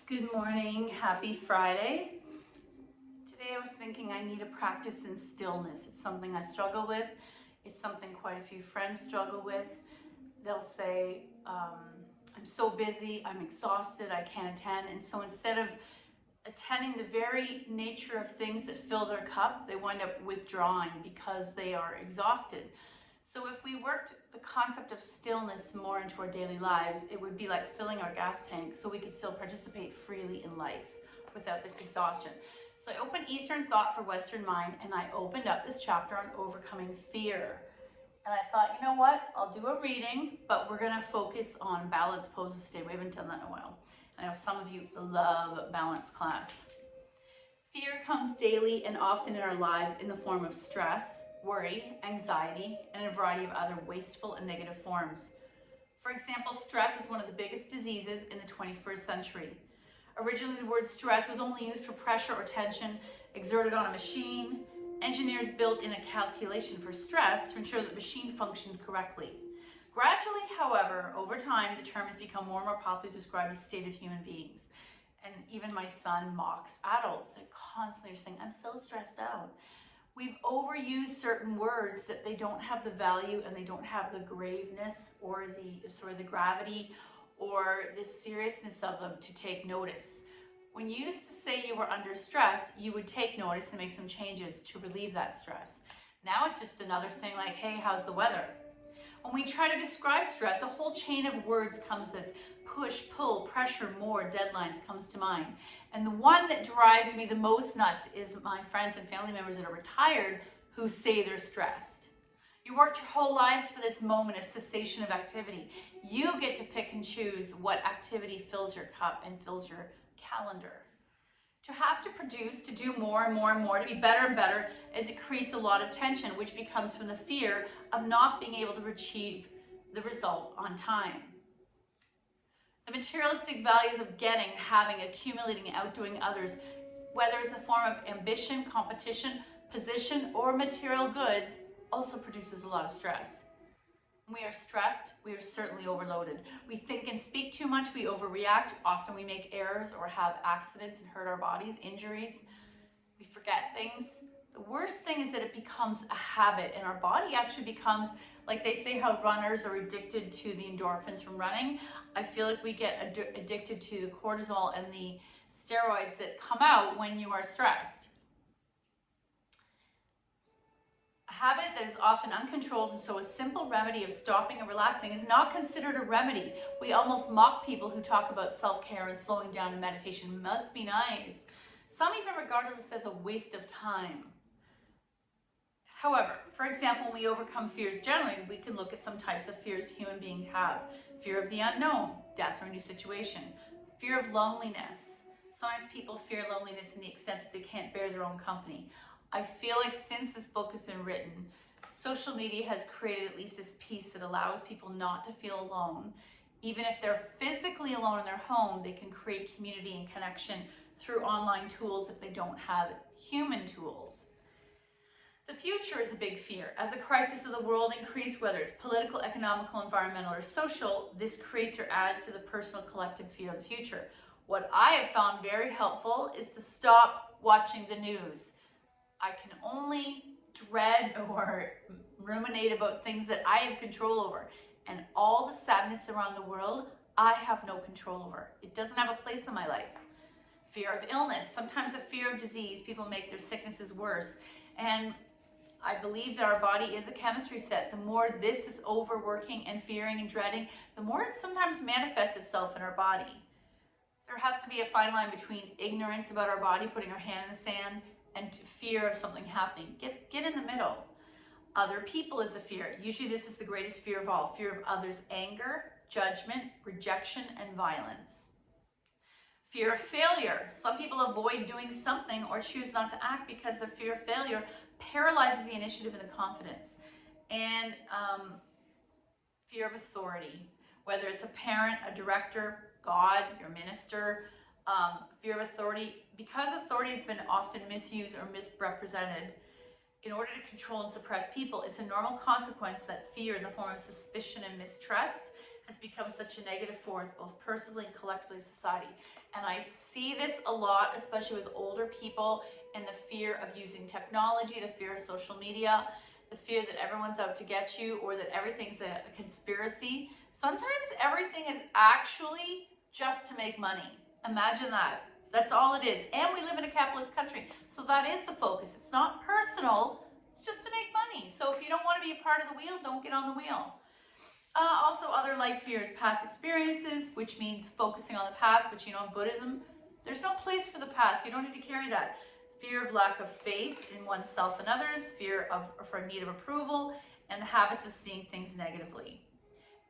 Good morning, happy Friday. Today I was thinking I need a practice in stillness. It's something I struggle with. It's something quite a few friends struggle with. They'll say, I'm so busy, I'm exhausted, I can't attend. And so instead of attending the very nature of things that fill their cup, they wind up withdrawing because they are exhausted. So if we worked the concept of stillness more into our daily lives, it would be like filling our gas tank so we could still participate freely in life without this exhaustion. So I opened Eastern Thought for Western Mind, and I opened up this chapter on overcoming fear. And I thought, you know what, I'll do a reading, but we're gonna focus on balance poses today. We haven't done that in a while. I know some of you love balance class. Fear comes daily and often in our lives in the form of stress, worry, anxiety, and a variety of other wasteful and negative forms. For example, stress is one of the biggest diseases in the 21st century. Originally, the word stress was only used for pressure or tension exerted on a machine. Engineers built in a calculation for stress to ensure that the machine functioned correctly. Gradually, however, over time, the term has become more and more popularly described as state of human beings. And even my son mocks adults. They constantly are saying, I'm so stressed out. We've overused certain words that they don't have the value and they don't have the graveness or the gravity or the seriousness of them to take notice. When you used to say you were under stress, you would take notice and make some changes to relieve that stress. Now it's just another thing like, hey, how's the weather? When we try to describe stress, a whole chain of words comes, this push, pull, pressure, more, deadlines comes to mind. And the one that drives me the most nuts is my friends and family members that are retired who say they're stressed. You worked your whole lives for this moment of cessation of activity. You get to pick and choose what activity fills your cup and fills your calendar. To have to produce, to do more and more and more, to be better and better, as it creates a lot of tension, which becomes from the fear of not being able to achieve the result on time. The materialistic values of getting, having, accumulating, outdoing others, whether it's a form of ambition, competition, position, or material goods, also produces a lot of stress. When we are stressed, we are certainly overloaded. We think and speak too much, we overreact. Often we make errors or have accidents and hurt our bodies, injuries. We forget things. The worst thing is that it becomes a habit and our body actually becomes, like they say how runners are addicted to the endorphins from running. I feel like we get addicted to the cortisol and the steroids that come out when you are stressed. A habit that is often uncontrolled, and so a simple remedy of stopping and relaxing is not considered a remedy. We almost mock people who talk about self-care and slowing down and meditation must be nice. Some even regard this as a waste of time. However, for example, when we overcome fears generally, we can look at some types of fears human beings have. Fear of the unknown, death or a new situation. Fear of loneliness. Sometimes people fear loneliness in the extent that they can't bear their own company. I feel like since this book has been written, social media has created at least this piece that allows people not to feel alone. Even if they're physically alone in their home, they can create community and connection through online tools if they don't have human tools. The future is a big fear. As the crisis of the world increase, whether it's political, economical, environmental, or social, this creates or adds to the personal collective fear of the future. What I have found very helpful is to stop watching the news. I can only dread or ruminate about things that I have control over. And all the sadness around the world, I have no control over. It doesn't have a place in my life. Fear of illness, sometimes a fear of disease. People make their sicknesses worse. And I believe that our body is a chemistry set. The more this is overworking and fearing and dreading, the more it sometimes manifests itself in our body. There has to be a fine line between ignorance about our body, putting our hand in the sand, and fear of something happening. Get in the middle. Other people is a fear. Usually this is the greatest fear of all. Fear of others' anger, judgment, rejection, and violence. Fear of failure. Some people avoid doing something or choose not to act because the fear of failure paralyzes the initiative and the confidence. And fear of authority. Whether it's a parent, a director, God, your minister, fear of authority. Because authority has been often misused or misrepresented, in order to control and suppress people, it's a normal consequence that fear in the form of suspicion and mistrust has become such a negative force, both personally and collectively in society. And I see this a lot, especially with older people, and the fear of using technology, the fear of social media, the fear that everyone's out to get you, or that everything's a conspiracy. Sometimes everything is actually just to make money. Imagine that. That's all it is. And we live in a capitalist country. So that is the focus. It's not personal. It's just to make money. So if you don't want to be a part of the wheel, don't get on the wheel. Also, other life fears, past experiences, which means focusing on the past, which, you know, in Buddhism, there's no place for the past. You don't need to carry that. Fear of lack of faith in oneself and others, fear of for need of approval, and the habits of seeing things negatively.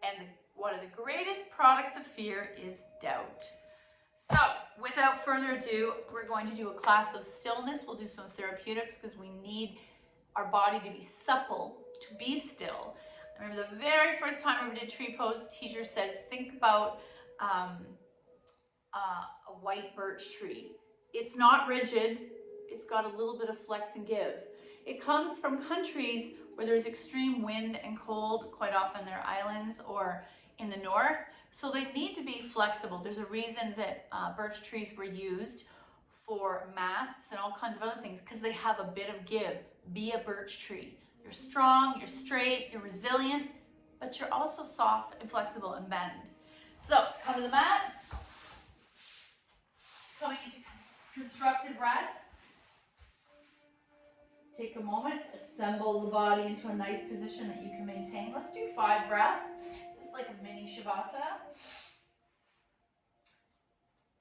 And one of the greatest products of fear is doubt. So, without further ado, we're going to do a class of stillness. We'll do some therapeutics because we need our body to be supple, to be still. I remember the very first time we did tree pose, the teacher said, think about a white birch tree. It's not rigid. It's got a little bit of flex and give. It comes from countries where there's extreme wind and cold, quite often they're islands or in the north. So they need to be flexible. There's a reason that birch trees were used for masts and all kinds of other things, because they have a bit of give. Be a birch tree. You're strong, you're straight, you're resilient, but you're also soft and flexible and bend. So come to the mat. Coming into constructive rest. Take a moment, assemble the body into a nice position that you can maintain. Let's do 5 breaths. It's like a mini Shavasana.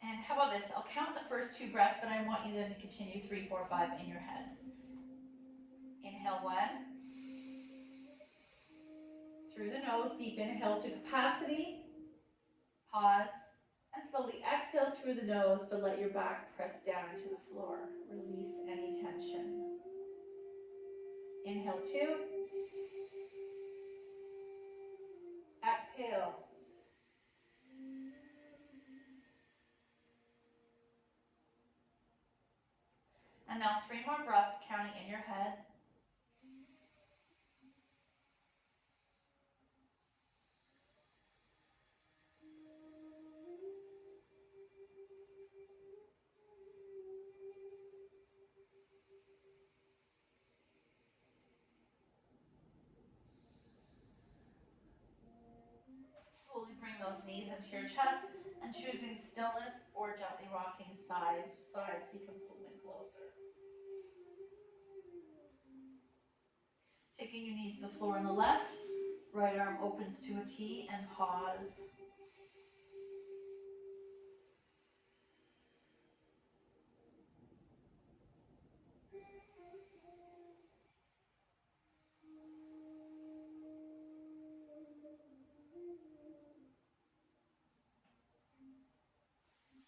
And how about this? I'll count the first 2 breaths, but I want you then to continue 3, 4, 5 in your head. Inhale 1. Through the nose, deep inhale to capacity. Pause. And slowly exhale through the nose, but let your back press down into the floor. Release any tension. Inhale 2. Exhale. And now 3 more breaths, counting in your head. Slowly bring those knees into your chest and choosing stillness or gently rocking side to side so you can pull them in closer. Taking your knees to the floor on the left, right arm opens to a T and pause.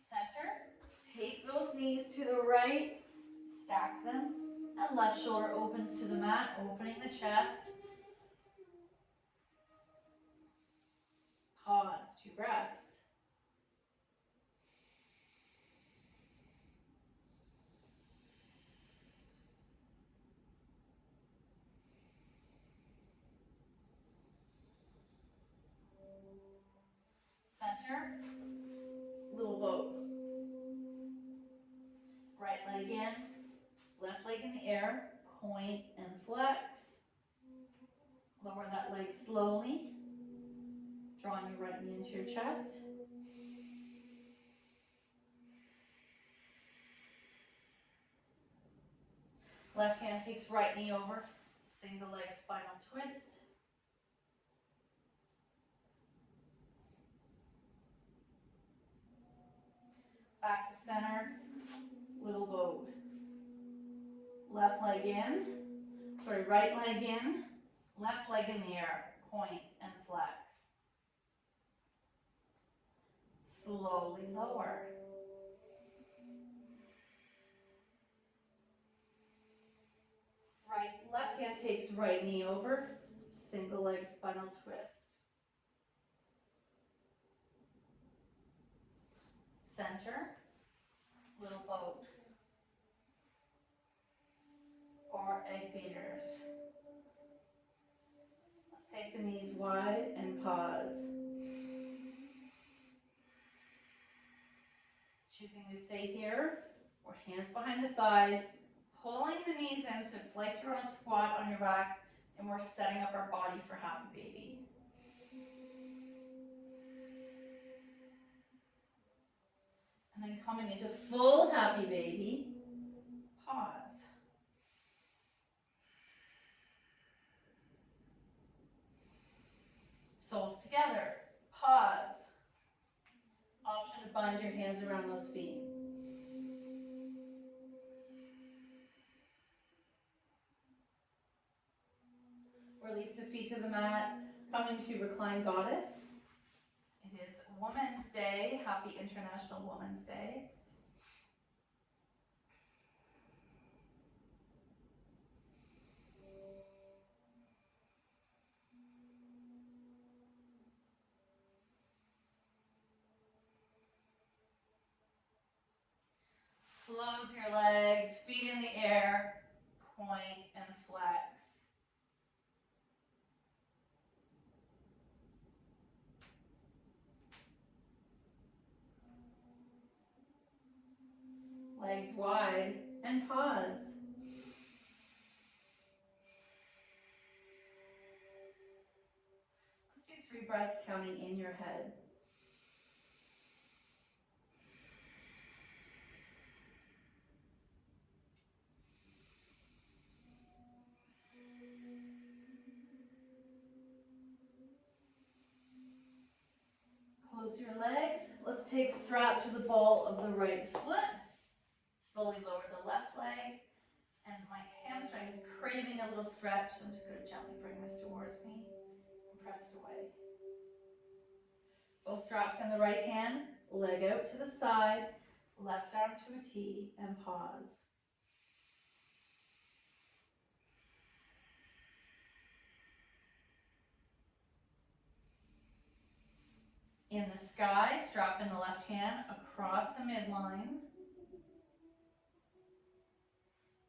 Center, take those knees to the right, stack them, and left shoulder opens to the mat, opening the chest. Pause, 2 breaths. Center, little boat. Right leg in, left leg in the air, point and flex. Lower that leg slowly, drawing your right knee into your chest. Left hand takes right knee over, single leg spinal twist. Back to center, little boat. Left leg in, right leg in, left leg in the air, point and flex. Slowly lower. Left hand takes right knee over, single leg spinal twist. Center, little boat. Or egg beaters. Let's take the knees wide and pause. Choosing to stay here, or hands behind the thighs, pulling the knees in so it's like you're on a squat on your back, and we're setting up our body for happy baby. And then coming into full happy baby, pause. Soles together, pause. Option to bind your hands around those feet. Release the feet to the mat, coming to recline goddess. It is Women's Day. Happy International Women's Day. Close your legs, feet in the air, point and flex. Legs wide and pause. Let's do 3 breaths counting in your head. Close your legs. Let's take strap to the ball of the right foot. Slowly lower the left leg. And my hamstring is craving a little stretch, so I'm just going to gently bring this towards me and press it away. Both straps in the right hand, leg out to the side, left arm to a T, and pause. In the sky, strap in the left hand across the midline.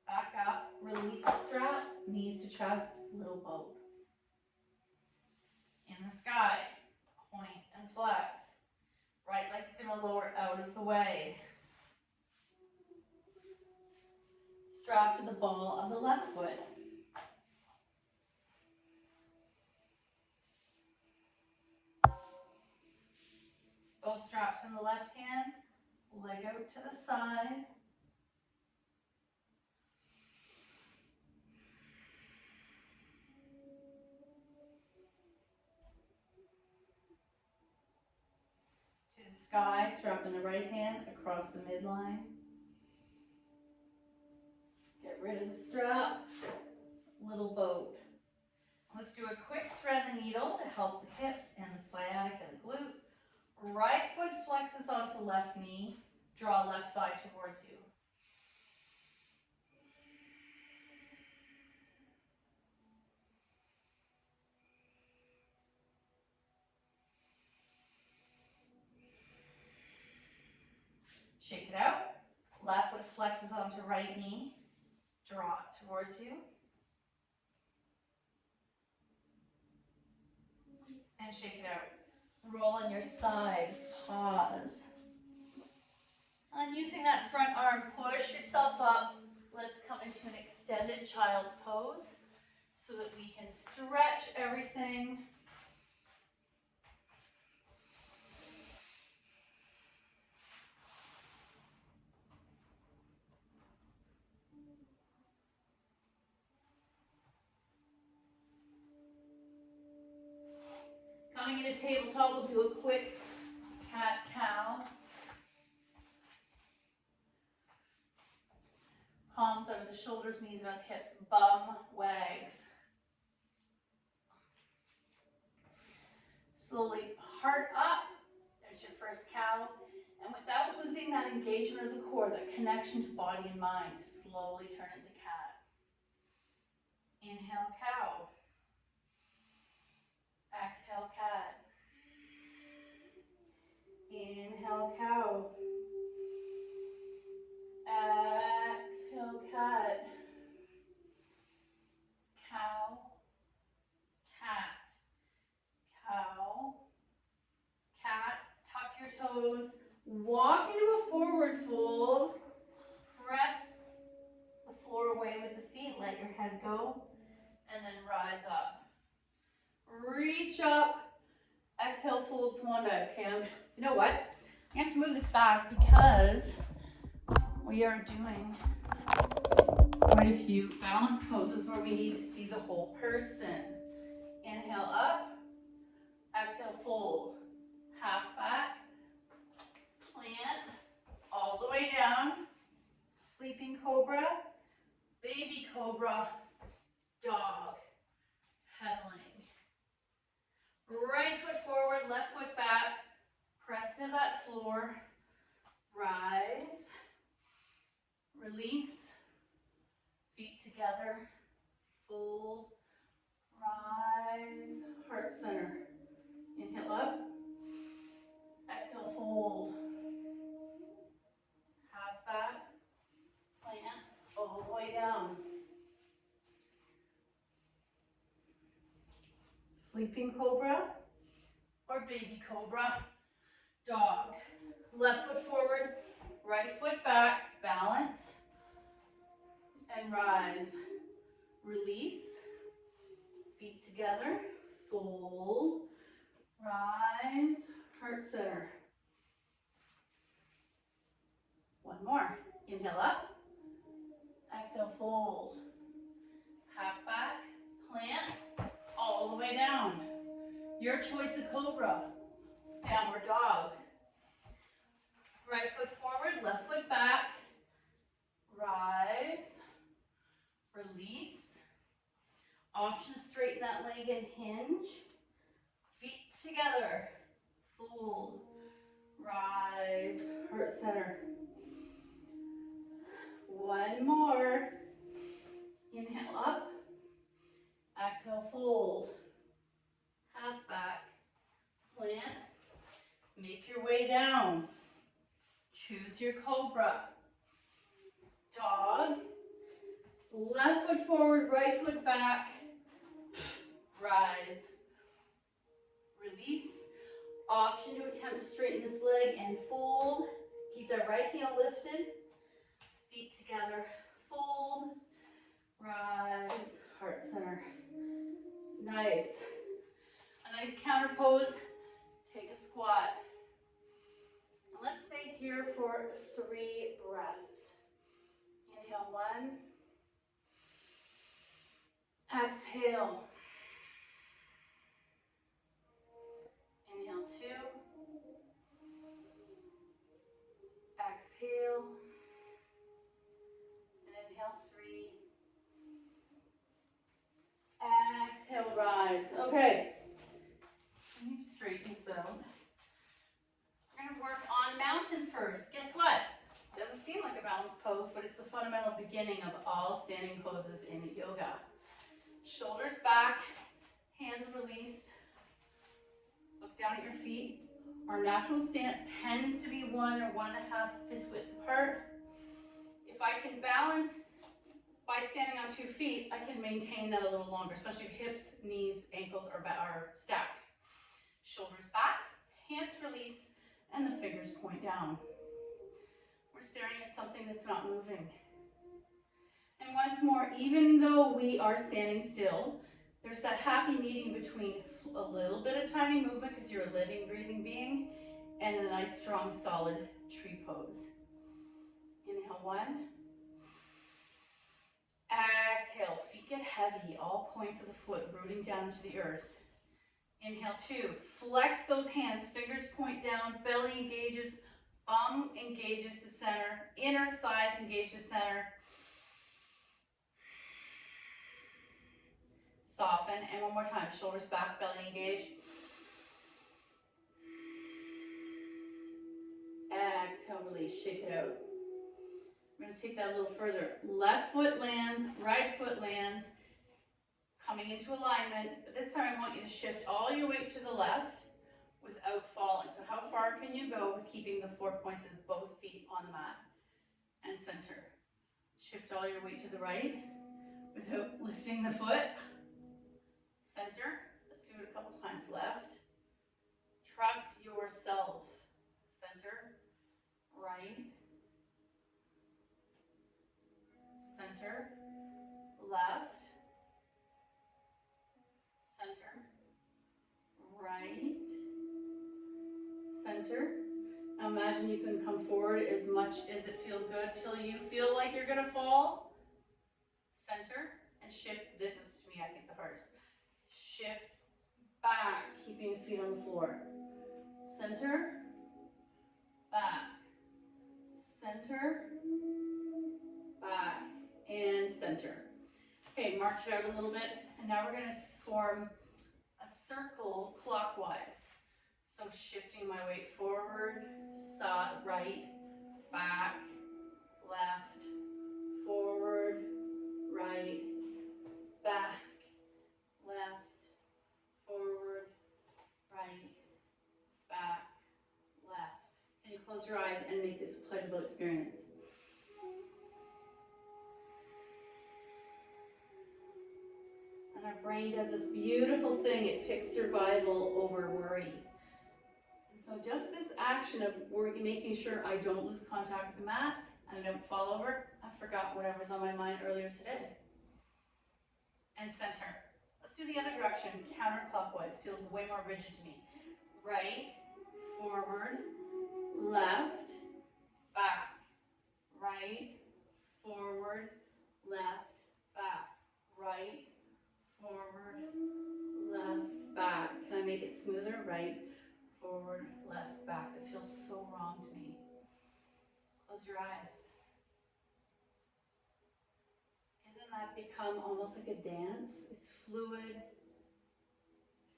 Back up, release the strap, knees to chest, little boat. In the sky, point and flex. Right leg's gonna lower out of the way. Strap to the ball of the left foot. Both straps in the left hand, leg out to the side. To the sky, strap in the right hand across the midline. Get rid of the strap, little boat. Let's do a quick thread the needle to help the hips and the sciatica and the glute. Right foot flexes onto left knee, draw left thigh towards you. Shake it out. Left foot flexes onto right knee, draw it towards you. And shake it out. Roll on your side, pause. And using that front arm, push yourself up. Let's come into an extended child's pose so that we can stretch everything. Coming into tabletop, we'll do a quick cat-cow. Palms under the shoulders, knees around the hips, bum wags. Slowly heart up, there's your first cow. And without losing that engagement of the core, that connection to body and mind, slowly turn into cat. Inhale, cow. Exhale, cat. Inhale, cow. Exhale, cat. Cow, cat, cow, cat. Tuck your toes. Walk into a forward fold. Press the floor away with the feet. Let your head go. And then rise up. Reach up. Exhale, fold swan dive, Cam. You know what? I have to move this back because we are doing quite a few balance poses where we need to see the whole person. Inhale up, exhale fold, half back, plant, all the way down, sleeping cobra, baby cobra, dog, pedaling. Right foot forward, left foot back, press to that floor, rise, release, feet together, fold, rise, heart center. Inhale up, exhale fold, half back, plant, all the way down. Sleeping cobra or baby cobra, dog. Left foot forward, right foot back, balance, and rise. Release, feet together, fold, rise, heart center. One more. Inhale up, exhale fold, half back, plant, all the way down. Your choice of cobra, downward dog. Right foot forward, left foot back, rise, release. Option to straighten that leg and hinge. Feet together, fold, rise, heart center. One more. Inhale up, exhale fold, half back, plant, make your way down. Choose your cobra. Dog, left foot forward, right foot back, rise, release. Option to attempt to straighten this leg and fold. Keep that right heel lifted, feet together, fold, rise, heart center. Nice. A nice counter pose. Take a squat. And let's stay here for 3 breaths. Inhale 1. Exhale. Inhale 2. Exhale. And inhale 3. Exhale, rise. Okay. I need to straighten this out. We're going to work on mountain first. Guess what? Doesn't seem like a balance pose, but it's the fundamental beginning of all standing poses in yoga. Shoulders back, hands released. Look down at your feet. Our natural stance tends to be 1 or 1.5 fist width apart. If I can balance by standing on 2 feet, I can maintain that a little longer, especially if hips, knees, ankles are stacked. Shoulders back, hands release, and the fingers point down. We're staring at something that's not moving. And once more, even though we are standing still, there's that happy medium between a little bit of tiny movement because you're a living, breathing being, and a nice, strong, solid tree pose. Inhale 1. Exhale, feet get heavy, all points of the foot rooting down into the earth. Inhale 2, flex those hands, fingers point down, belly engages, bum engages to center, inner thighs engage to center. Soften, and one more time, shoulders back, belly engage. Exhale, release, shake it out. We're going to take that a little further. Left foot lands, right foot lands, coming into alignment, but this time I want you to shift all your weight to the left without falling. So how far can you go with keeping the 4 points of both feet on the mat? And center. Shift all your weight to the right without lifting the foot. Center. Let's do it a couple times. Left. Trust yourself. Center. right, center, left, center, right, center. Now imagine you can come forward as much as it feels good till you feel like you're gonna fall. Center and shift. This is, to me, I think the hardest. Shift back, keeping the feet on the floor. Center, back, center, back, and center. Okay, march it out a little bit, and now we're gonna form a circle clockwise. So shifting my weight forward, side, right, back, left, forward, right, back, left, forward, right, back, left. Can you close your eyes and make this a pleasurable experience? And our brain does this beautiful thing. It picks survival over worry. And so just this action of making sure I don't lose contact with the mat and I don't fall over, I forgot whatever's on my mind earlier today. And center. Let's do the other direction, counterclockwise. Feels way more rigid to me. Right, forward, left, back. Right, forward, left, back. Right, forward, left, back. Can I make it smoother? Right, forward, left, back. It feels so wrong to me. Close your eyes. Isn't that become almost like a dance? It's fluid. It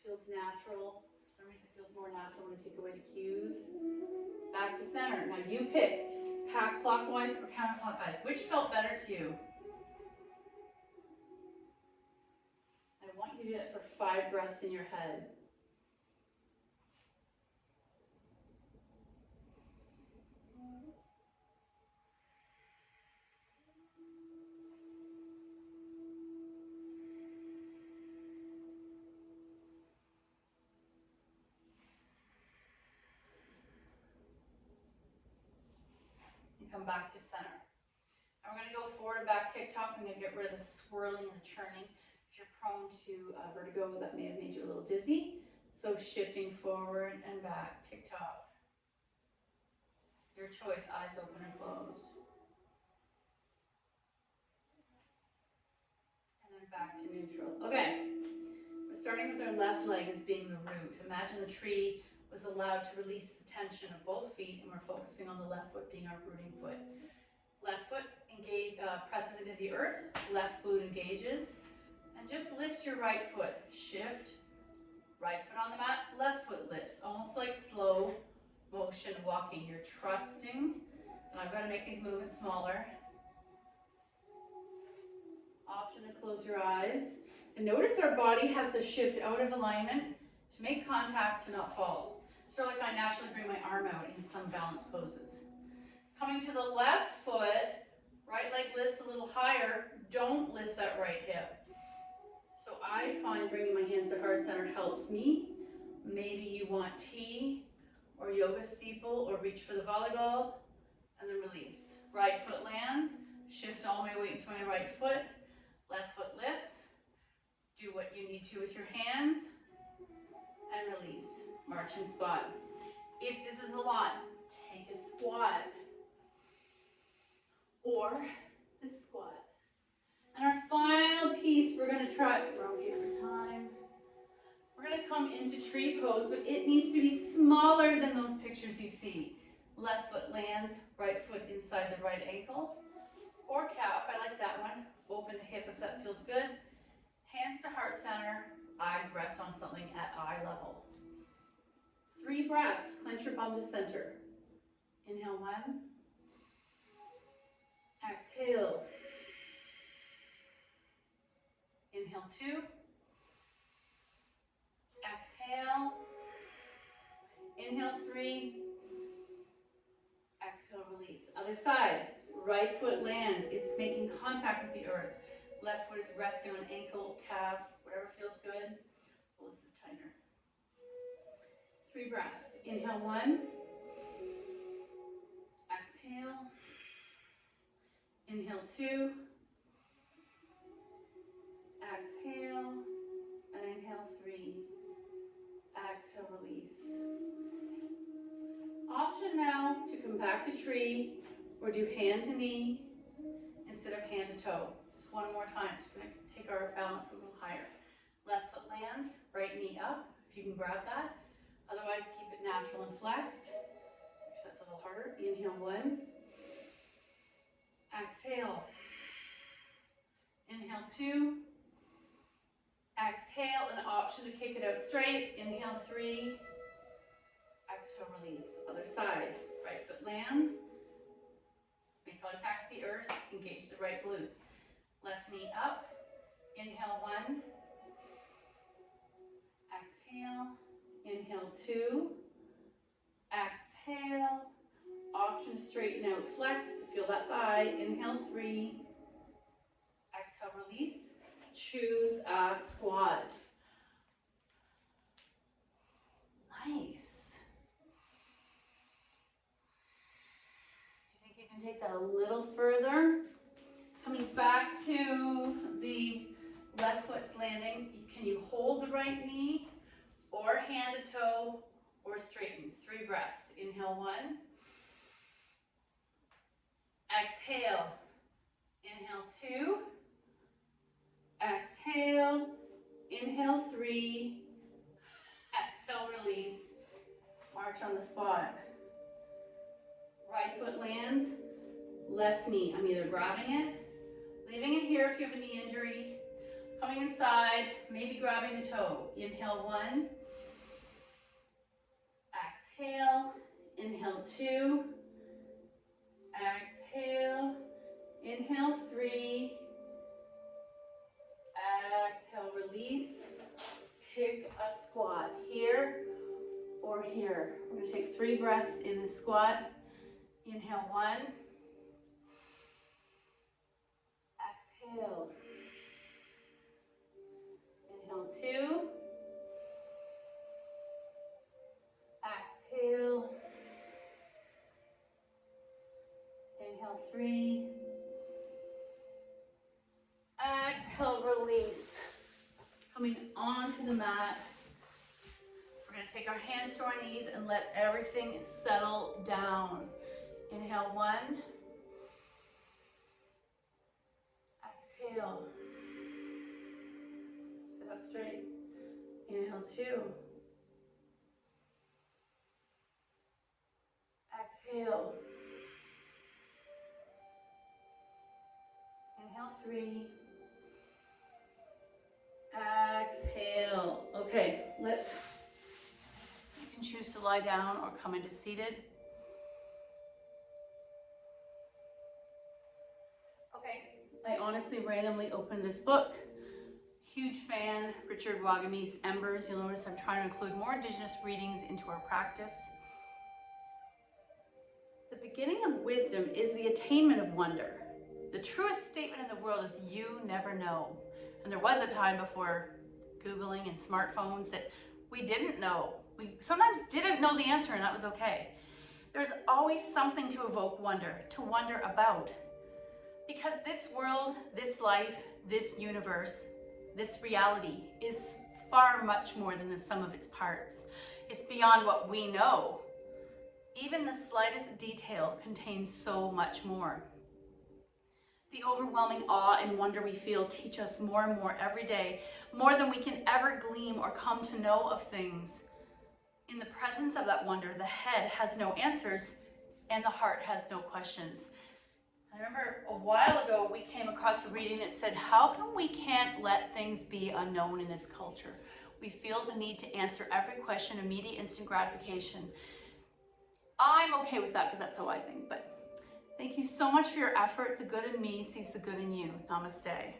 feels natural. For some reason it feels more natural when I take away the cues. Back to center. Now you pick. Clockwise or counterclockwise. Which felt better to you? I want you to do that for 5 breaths in your head. And come back to center. And we're going to go forward and back tick-tock. I'm going to get rid of the swirling and the churning. If you're prone to vertigo, that may have made you a little dizzy. So shifting forward and back, tick-tock. Your choice, eyes open and closed. And then back to neutral. Okay, we're starting with our left leg as being the root. Imagine the tree was allowed to release the tension of both feet, and we're focusing on the left foot being our rooting foot. Left foot presses into the earth, left glute engages, and just lift your right foot. Shift, right foot on the mat, left foot lifts, almost like slow motion walking. You're trusting, and I'm going to make these movements smaller. Option to close your eyes. And notice our body has to shift out of alignment to make contact, to not fall. So like I naturally bring my arm out in some balance poses. Coming to the left foot, right leg lifts a little higher. Don't lift that right hip. So I find bringing my hands to heart center helps me. Maybe you want T or yoga steeple or reach for the volleyball and then release. Right foot lands, shift all my weight into my right foot. Left foot lifts. Do what you need to with your hands and release. March and squat. If this is a lot, take a squat or a squat. And our final piece, we're going to try, we're okay for time. We're going to come into tree pose, but it needs to be smaller than those pictures you see. Left foot lands, right foot inside the right ankle. Or calf, I like that one. Open the hip if that feels good. Hands to heart center, eyes rest on something at eye level. 3 breaths, clench your bum to center. Inhale 1. Exhale. Inhale 2. Exhale. Inhale 3. Exhale, release. Other side. Right foot lands. It's making contact with the earth. Left foot is resting on ankle, calf, whatever feels good. Oh, this is tighter. 3 breaths. Inhale 1. Exhale. Inhale 2. Exhale. And inhale 3. Exhale, release. Option now to come back to tree or do hand to knee instead of hand to toe. Just one more time. Just going to take our balance a little higher. Left foot lands, right knee up, if you can grab that. Otherwise, keep it natural and flexed. Actually, that's a little harder. Inhale 1. Exhale. Inhale 2. Exhale, an option to kick it out straight. Inhale 3. Exhale, release. Other side. Right foot lands. Make contact with the earth. Engage the right glute. Left knee up. Inhale 1. Exhale. Inhale 2. Exhale. Option to straighten out, flex. Feel that thigh. Inhale 3. Exhale, release. Choose a squat. Nice. You think you can take that a little further? Coming back to the left foot's landing, can you hold the right knee or hand to toe or straighten? 3 breaths. Inhale 1. Exhale. Inhale 2. Exhale. Inhale 3. Exhale, release. March on the spot. Right foot lands. Left knee. I'm either grabbing it, leaving it here if you have a knee injury, coming inside, maybe grabbing the toe. Inhale 1. Exhale. Inhale 2. Exhale. Inhale 3. Exhale, release. Pick a squat here or here. We're going to take 3 breaths in the squat. Inhale 1. Exhale. Inhale 2. Exhale. Inhale 3. Exhale, release. Coming onto the mat. We're going to take our hands to our knees and let everything settle down. Inhale 1. Exhale. Sit up straight. Inhale 2. Exhale. Inhale 3. Exhale. Okay, you can choose to lie down or come into seated. Okay, I honestly randomly opened this book. Huge fan, Richard Wagamese, Embers. You'll notice I'm trying to include more Indigenous readings into our practice. The beginning of wisdom is the attainment of wonder. The truest statement in the world is you never know. And there was a time before Googling and smartphones that we didn't know. We sometimes didn't know the answer, and that was okay. There's always something to evoke wonder, to wonder about. Because this world, this life, this universe, this reality is far much more than the sum of its parts. It's beyond what we know. Even the slightest detail contains so much more. The overwhelming awe and wonder we feel teach us more and more every day, more than we can ever glean or come to know of things. In the presence of that wonder, the head has no answers and the heart has no questions. I remember a while ago we came across a reading that said, how come we can't let things be unknown in this culture? We feel the need to answer every question, immediate instant gratification. I'm okay with that because that's how I think, but thank you so much for your effort. The good in me sees the good in you. Namaste.